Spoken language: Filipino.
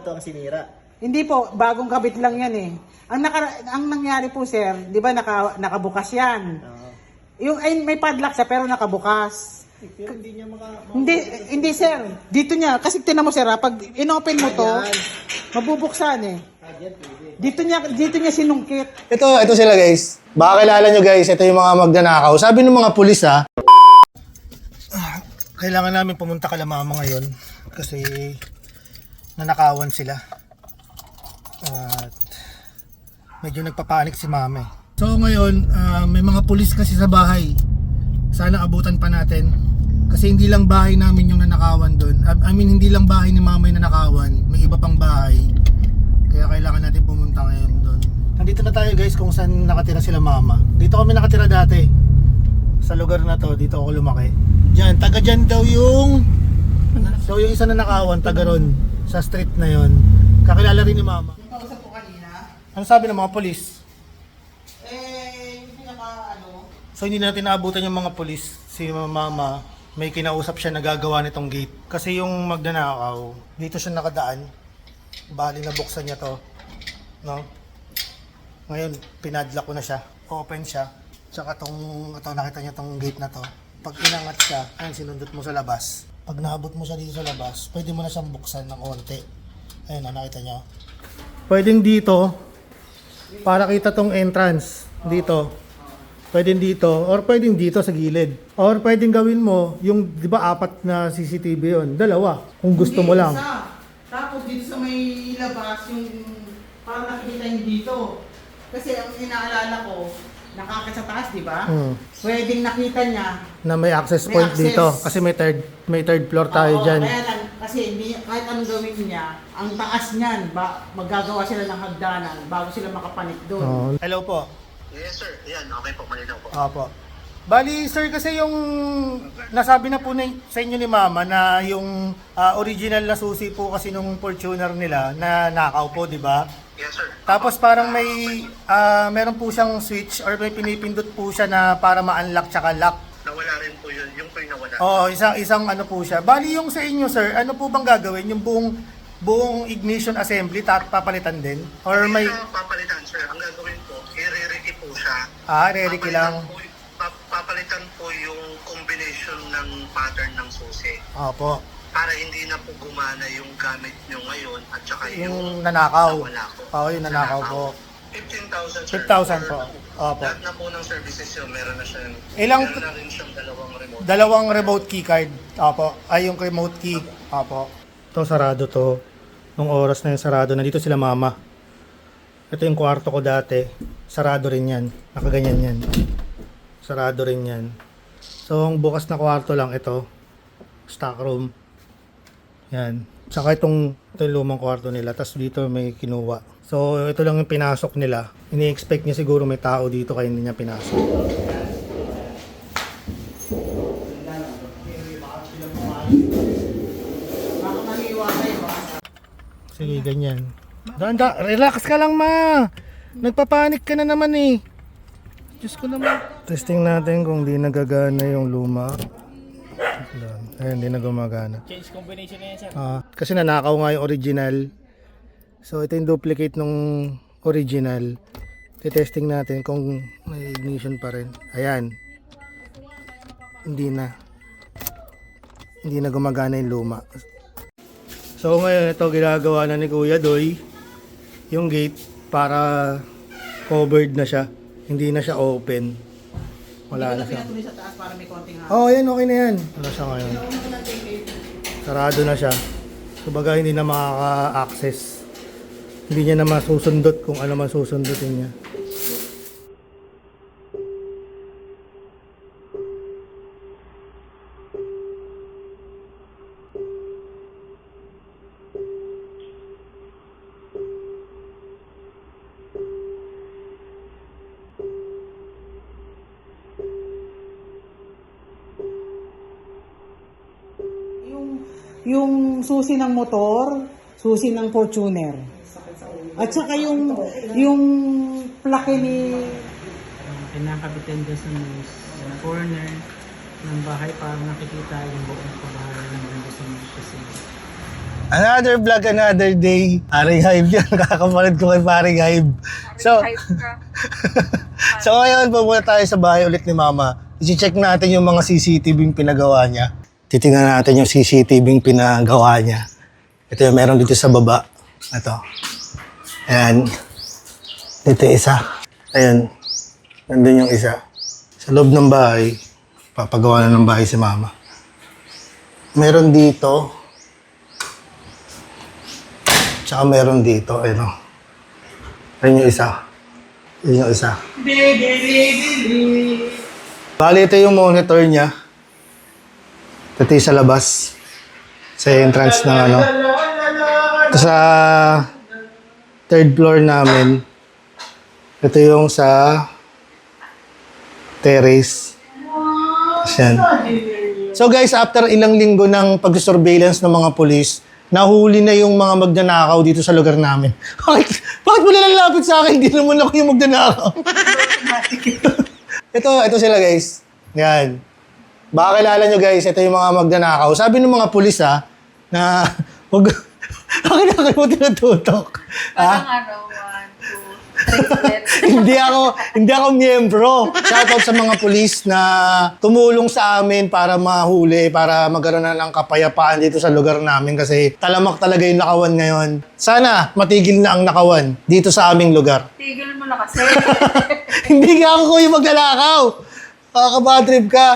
to ang sinira. Hindi po, bagong kabit lang yan eh. Ang nangyari po sir, di ba nakabukas yan? Yung ay, may padlock siya pero nakabukas. Pero hindi niya Hindi sir, dito niya, kasi tinan mo sir ha, pag inopen mo to, mabubuksan eh. Dito niya sinungkit. Ito sila guys. Baka kilala nyo guys, ito yung mga magnanakaw. Sabi ng mga pulis ha, kailangan namin pumunta kala mama ngayon kasi nanakawan sila. At medyo nagpapanik si mama eh. So ngayon, may mga pulis kasi sa bahay. Sana abutan pa natin. Kasi hindi lang bahay namin yung nanakawan doon. I mean, hindi lang bahay ni mama yung nanakawan. May iba pang bahay. Kaya kailangan natin pumunta ngayon doon. Nandito na tayo guys kung saan nakatira sila mama. Dito kami nakatira dati. Sa lugar na to, dito ako lumaki. Diyan, taga dyan daw yung... So yung isa na nakawan, taga ron. Sa street na yon. Kakilala rin ni mama. Yung kausap ko kanina, Ano sabi ng mga polis? hindi ano... So hindi natin naabutan yung mga polis. Si mama, may kinausap siya na gagawa nitong gate. Kasi yung magnanakaw, dito siya nakadaan. Bali nabuksan niya to. No? Ngayon, pinadlock ko na siya. Open siya. Tsaka ito, nakita niya tong gate na to. Pag inangat siya, ayun, sinundot mo sa labas. Pag naabot mo siya dito sa labas, pwede mo na siyang buksan ng konti. Ayun, nakita niyo. Pwedeng dito, para kita tong entrance. Dito. Pwedeng dito, or pwedeng dito sa gilid. Or pwedeng gawin mo, yung, di ba, 4 na CCTV yun? 2, kung gusto mo lang. Isa. Tapos dito sa may labas, yung parang nakikita yung dito. Kasi ang inaalala ko, nakakit sa taas, di ba? Pwedeng nakita niya. Na may access May point access. dito. Kasi may third floor tayo Oo, dyan. Kaya lang, kasi kahit anong gawin niya, ang taas niyan, maggagawa sila ng hagdanan bago sila makapanik doon. Oh. Hello po. Yes sir, yan, okay po, malinaw po. Opo. Bali sir, kasi yung nasabi na po sa inyo ni mama na yung original na susi po kasi nung Fortuner nila na nakaw po, di ba? Yes sir. Tapos parang meron po siyang switch or may pinipindot po siya na para ma-unlock tsaka lock. Nawala rin po yun, yung po yung nawala. Oo, isang ano po siya. Bali yung sa inyo sir, ano po bang gagawin? Yung buong ignition assembly papalitan din? Or may... Papalitan sir, ang gagawin po, i-re-ready po siya. Re-ready lang. Papalitan po yung combination ng pattern ng susi. Opo. Para hindi na po gumana yung gamit nyo ngayon at saka Yung nanakaw. nawala po. Oo, yung nanakaw po. 15,000 sir. 15,000 po. Opo. Lahat na po ng services yun, meron na siyang, Ilang- meron na rin siyang dalawang remote. Dalawang remote key card. Opo. Ay, yung remote key. Opo. Ito, sarado to. Nung oras na yung sarado, nandito sila mama. Ito yung kwarto ko dati. Sarado rin yan. Nakaganyan yan. Sarado rin yan. So, ang bukas na kwarto lang ito. Stock room. Yan. Saka ito yung lumang kwarto nila. Tapos dito may kinuha. So, ito lang yung pinasok nila. Ini-expect niya siguro may tao dito kaya hindi niya pinasok. Baka maniwala yun. Sige, ganyan. Relax ka lang, ma. Nagpapanik ka na naman eh. Diyos ko naman. Testing natin kung di nagagana yung luma. Ayun, di na gumagana. Change combination na yan, sir. Kasi nanakaw nga yung original. So, ito yung duplicate nung original. Testing natin kung may ignition pa rin. Ayan. Hindi na. Hindi na gumagana yung luma. So ngayon ito ginagawa na ni Kuya Doy yung gate para covered na siya. Hindi na siya open. Wala na siya. Pinatuloy sa taas para may konting hangin. Oh, yan okay na yan. Wala siya ngayon. Sarado na siya. So baga hindi na makaka-access. Hindi niya na masusundot kung ano man susundutin niya. Yung susi ng motor, susi ng Fortuner. At saka yung plake ni Pinakabitin dyan sa corner ng bahay para nakikita yung buong pabahay ng gusto mo kasi. Another vlog, another day. Paring Hybe yan. Kakapalit ko kay Paring Hybe. So, so ngayon, pupunta tayo sa bahay ulit ni Mama. I-check natin yung mga CCTV yung pinagawa niya. Titingnan natin yung CCTV yung pinagawa niya. Ito yung meron dito sa baba. Ito. Ayan. Dito isa. Ayan. Nandun yung isa. Sa loob ng bahay, papagawa na ng bahay si Mama. Meron dito. Tsaka meron dito, ano. Ayun yung isa. Ayun yung isa. Bali, ito yung monitor niya. Ito yung sa labas. Sa entrance ng ano. Ito sa third floor namin. Ito yung sa terrace. Yan. So guys, after ilang linggo ng pag-surveillance ng mga pulis, nahuli na yung mga magnanakaw dito sa lugar namin. Bakit mo nilalapit sa akin? Hindi naman ako yung magnanakaw. ito sila guys. Yan. Baka kilala nyo guys, ito yung mga magnanakaw. Sabi ng mga pulis na wag... Bakit na kayo tinututok? Parang ano, 1, 2, 3, hindi ako miyembro. Shoutout sa mga pulis na tumulong sa amin para mahuli, para magkaroon na ng kapayapaan dito sa lugar namin kasi talamak talaga yung nakawan ngayon. Sana matigil na ang nakawan dito sa aming lugar. tigil mo na kasi. Hindi ka ako yung maglalakaw. Makaka-bad trip ka.